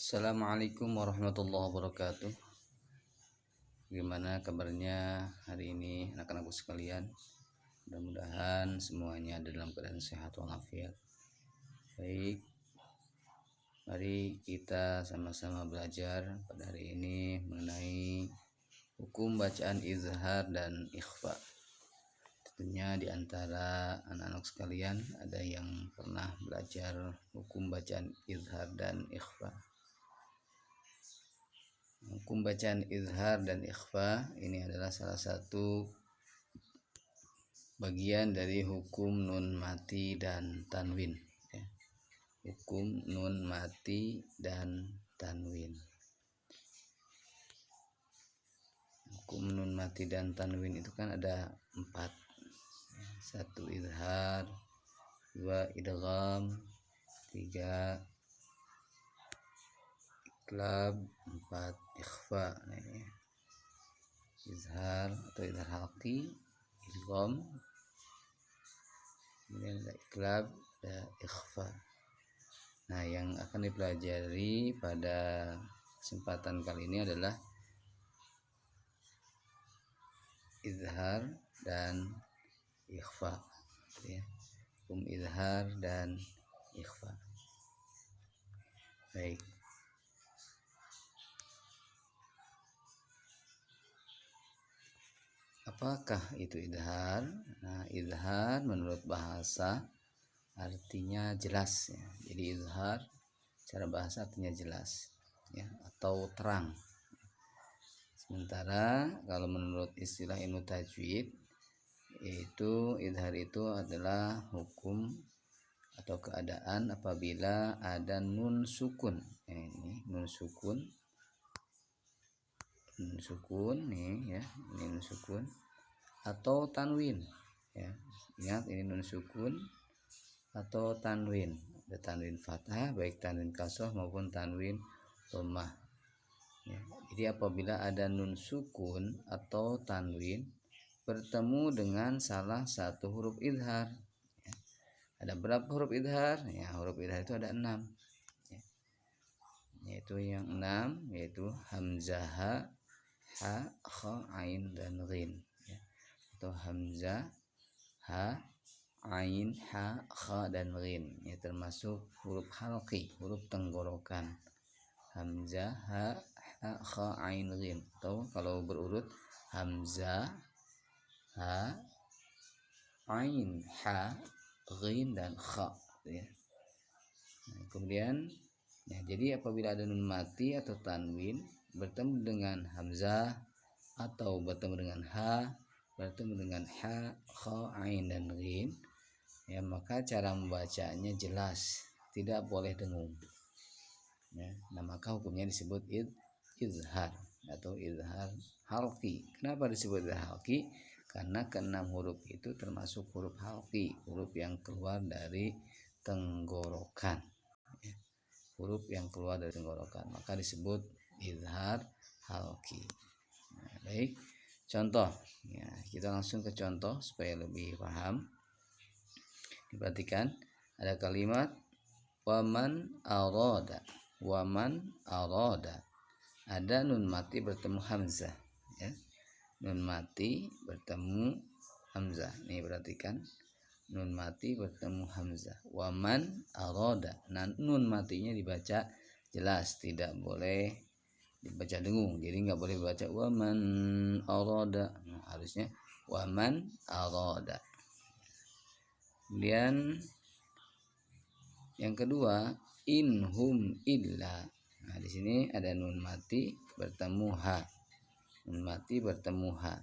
Assalamualaikum warahmatullahi wabarakatuh. Gimana kabarnya hari ini anak-anakku sekalian? Mudah-mudahan semuanya ada dalam keadaan sehat walafiat. Baik, mari kita sama-sama belajar pada hari ini mengenai hukum bacaan izhar dan ikhfa. Tentunya di antara anak-anak sekalian ada yang pernah belajar hukum bacaan izhar dan ikhfa. Hukum bacaan izhar dan ikhfa ini adalah salah satu bagian dari hukum nun mati dan tanwin. Hukum nun mati dan tanwin. Hukum nun mati dan tanwin itu kan ada 4. 1 izhar, 2 idgham, 3 iqlab, 4 ikhfa. Nah, ini izhar atau izhar halqi, idgham, kemudian ada iqlab, ada ikhfa. Nah, yang akan dipelajari pada kesempatan kali ini adalah izhar dan ikhfa, ya. Hukum izhar dan ikhfa. Baik. Apakah itu izhar? Nah, izhar menurut bahasa artinya jelas, ya. Jadi izhar secara bahasa artinya jelas, ya, atau terang. Sementara kalau menurut istilah ilmu tajwid, yaitu izhar itu adalah hukum atau keadaan apabila ada nun sukun. Ini nun sukun. Nun sukun nih, ya, ini nun sukun atau tanwin, ya. Ingat, ini nun sukun atau tanwin. Ada tanwin fathah, baik tanwin kasroh maupun tanwin dhammah, ya. Jadi apabila ada nun sukun atau tanwin bertemu dengan salah satu huruf izhar, ya. Ada berapa huruf izhar? Ya, huruf izhar itu ada 6, ya. Yaitu yang 6, yaitu hamzah, ha, kha, ain, dan ghin, ya. Atau hamzah, ha, ain, ha, kha, dan ghin. Ini termasuk huruf halqi, huruf tenggorokan. Hamzah, ha, kha, ain, ghin. Atau kalau berurut hamzah, ha, ain, ha, ghin, dan kha, ya. Nah, kemudian, ya, jadi apabila ada nun mati atau tanwin bertemu dengan hamzah atau bertemu dengan ha, bertemu dengan ha, kha, ain, dan ghin, ya, maka cara membacanya jelas, tidak boleh dengung, ya. Nah, maka hukumnya disebut izhar atau izhar halqi. Kenapa disebut izhar halqi? Karena keenam huruf itu termasuk huruf halqi, huruf yang keluar dari tenggorokan, ya. Huruf yang keluar dari tenggorokan, maka disebut izhar halqi. Nah, baik, contoh, ya, kita langsung ke contoh supaya lebih paham. Diperhatikan ada kalimat waman arada. Waman arada, ada nun mati bertemu hamzah, ya. Nun mati bertemu hamzah. Nih, perhatikan, nun mati bertemu hamzah. Waman arada. Nah, nun matinya dibaca jelas, tidak boleh dibaca dengung. Jadi nggak boleh dibaca waman arada. Nah, harusnya waman arada. Kemudian yang kedua, inhum illa. Nah, di sini ada nun mati bertemu ha. Nun mati bertemu ha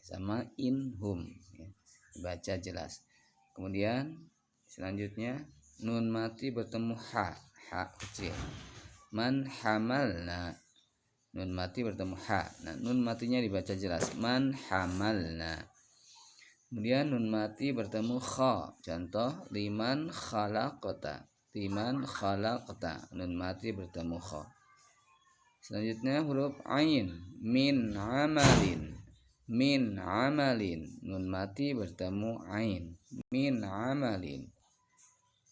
sama inhum, ya. Dibaca jelas. Kemudian selanjutnya nun mati bertemu ha, ha kecil. Man hamalna. Nun mati bertemu ha. Nah, nun matinya dibaca jelas. Man hamalna. Kemudian nun mati bertemu kha. Contoh liman khalaqta. Liman khalaqta. Nun mati bertemu kha. Selanjutnya huruf ain. Min amalin. Min amalin. Nun mati bertemu ain. Min amalin.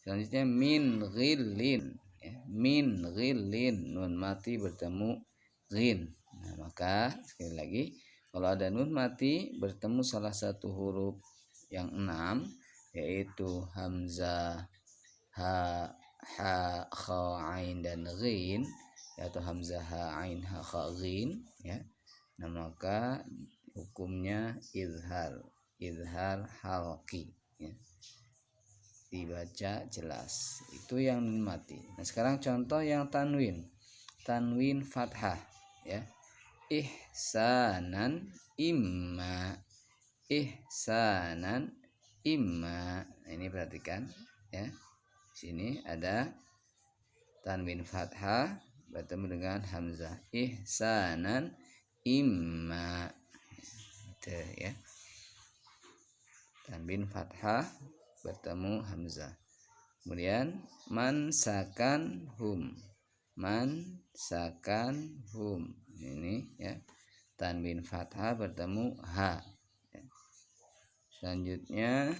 Selanjutnya min ghillin, ya. min ghillin, nun mati bertemu ghin. Nah, maka sekali lagi kalau ada nun mati bertemu salah satu huruf yang 6 yaitu hamzah, ha, kha, ain dan ghin, atau hamzah, ha, ain, ha, kha, ghin ya. Nah, maka hukumnya izhar halqi ya. Dibaca jelas. Itu yang nun mati. Nah, sekarang contoh yang tanwin fathah ya. Ihsanan imma, ihsanan imma. Ini perhatikan ya. Sini ada tanwin fathah bertemu dengan hamzah. Ihsanan imma. Itu ya. Tanwin fathah bertemu hamzah. Kemudian man sakan hum. Ini ya. Tanwin fathah bertemu ha. Selanjutnya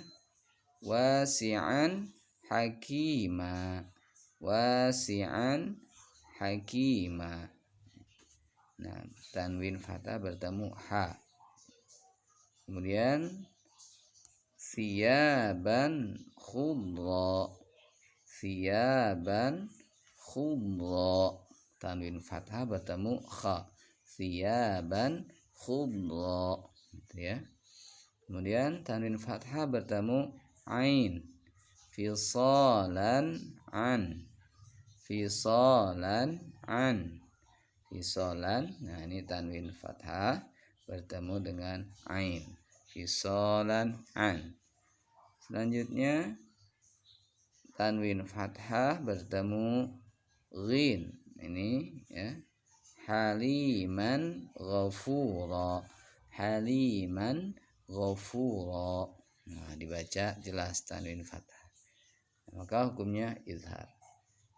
wasi'an hakima. Nah, tanwin fathah bertemu ha. Kemudian siyaban khudra. Tanwin fathah bertemu kha. Siyaban khudra gitu ya. Kemudian tanwin fathah bertemu ain. Fisalan an. Nah, ini tanwin fathah bertemu dengan ain. Fisalan an. Selanjutnya tanwin fathah bertemu ghin. Ini ya. Haliman ghafura. Nah, dibaca jelas tanwin fathah. Maka hukumnya izhar.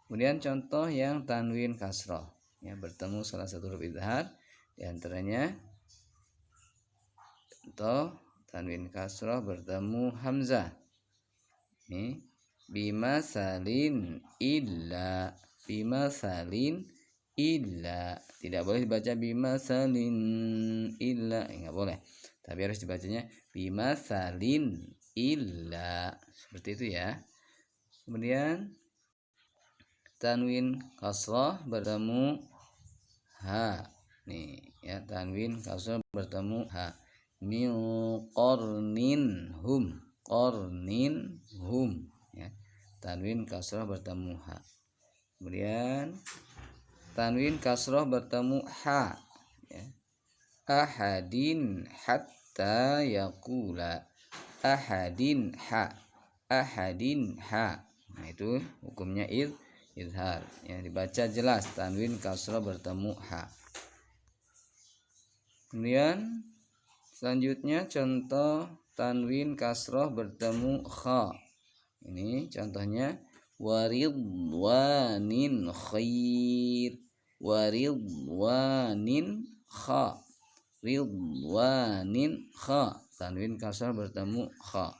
Kemudian contoh yang tanwin kasrah ya, bertemu salah satu huruf izhar, di antaranya contoh tanwin kasrah bertemu hamzah. Ini bimasalin illa. Tidak boleh dibaca bimasalin illa, enggak boleh. Tapi harus dibacanya bimasalin illa. Seperti itu ya. Kemudian tanwin kasrah bertemu ha. Nih ya, tanwin kasrah bertemu ha. Min qarnin hum ya. Tanwin kasrah bertemu ha. Kemudian tanwin kasrah bertemu ha ya. Ahadin hatta yaqula. Ahadin ha. Nah, itu hukumnya izhar ya, dibaca jelas tanwin kasrah bertemu ha. Kemudian selanjutnya contoh tanwin kasrah bertemu kha. Ini contohnya waridwanin khair. Ridwanin kha. Tanwin kasrah bertemu kha.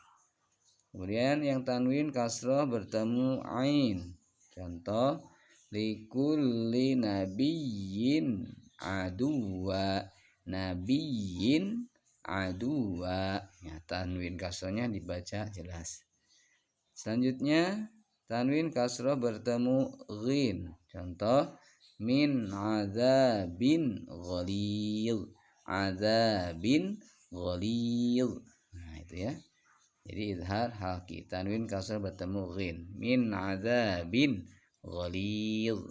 Kemudian yang tanwin kasrah bertemu ain. Contoh likulli nabiyyin aduwa. Ya, tanwin kasrahnya dibaca jelas. Selanjutnya tanwin kasrah bertemu ghin. Contoh min azabin ghalil. Nah, itu ya. Jadi izhar halqi. Tanwin kasrah bertemu ghin. Min azabin ghalil.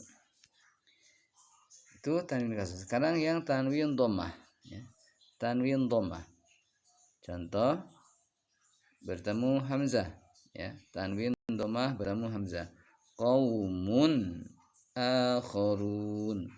Itu tanwin kasrah. Sekarang yang tanwin dhammah ya. Tanwin dhammah. Contoh bertemu hamzah ya. Tanwin dhammah bertemu hamzah. Qaumun akharun.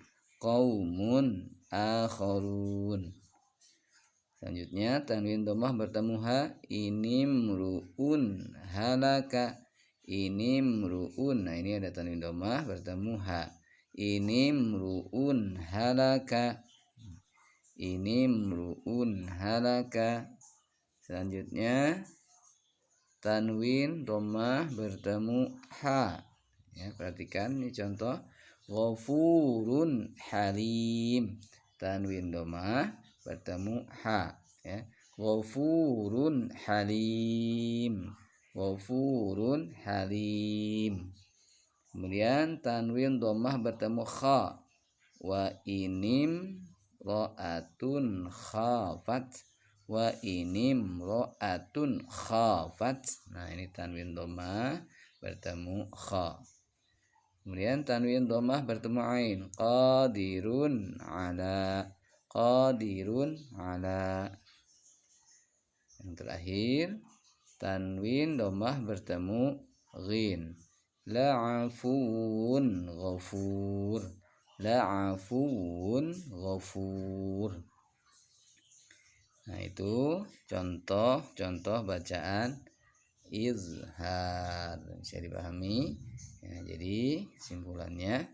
Selanjutnya tanwin dhammah bertemu ha. Inimru'un halaka. Nah, ini ada tanwin dhammah bertemu ha. Inimru'un halaka. Selanjutnya tanwin dhammah bertemu ha Ya, perhatikan ini contoh ghafurun halim. Tanwin domah bertemu ha, ya. Ghafurun halim. Ghafurun halim. Kemudian tanwin domah bertemu kha. Wa inim ro'atun khafat. Wa inim ro'atun khafat. Nah, ini tanwin domah bertemu kha. Kemudian tanwin domah bertemu ain. Qadirun ala. Qadirun ala. Yang terakhir tanwin domah bertemu ghin. La'afun ghafur. La'afun ghafur. Nah, itu contoh bacaan izhar. Bisa dipahami ya. Jadi simpulannya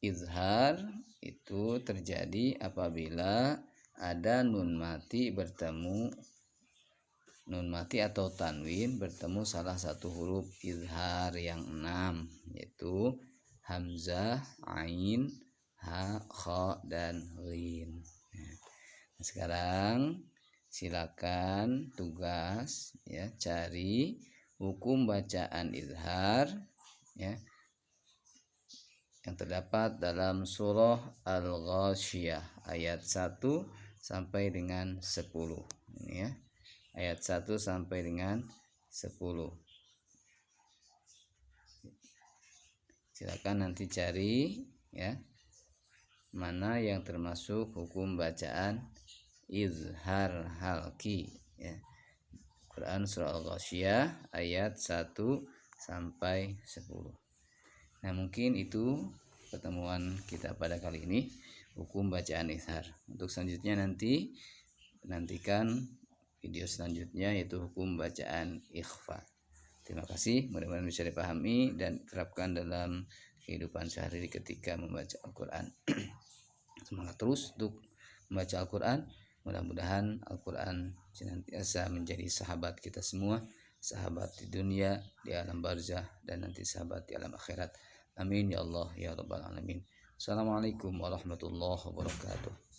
izhar itu terjadi apabila ada nun mati atau tanwin bertemu salah satu huruf izhar yang 6, yaitu hamzah, ain, ha, kha, dan ghin. Nah, sekarang silakan tugas ya, cari hukum bacaan izhar ya yang terdapat dalam surah Al-Ghasyiyah ayat 1 sampai dengan 10. Ini ya. Ayat 1 sampai dengan 10. Silakan nanti cari ya, mana yang termasuk hukum bacaan izhar halki ya. Quran surah Al-Ghasyiyah ayat 1 sampai 10. Nah, mungkin itu pertemuan kita pada kali ini, hukum bacaan izhar. Untuk selanjutnya nantikan video selanjutnya, yaitu hukum bacaan ikhfa. Terima kasih, mudah-mudahan bisa dipahami dan terapkan dalam kehidupan sehari-hari ketika membaca Al-Quran. Semangat terus untuk membaca Al-Quran. Mudah-mudahan Al-Quran senantiasa menjadi sahabat kita semua, sahabat di dunia, di alam barzah, dan nanti sahabat di alam akhirat. Amin ya Allah ya rabbal alamin. Assalamualaikum warahmatullahi wabarakatuh.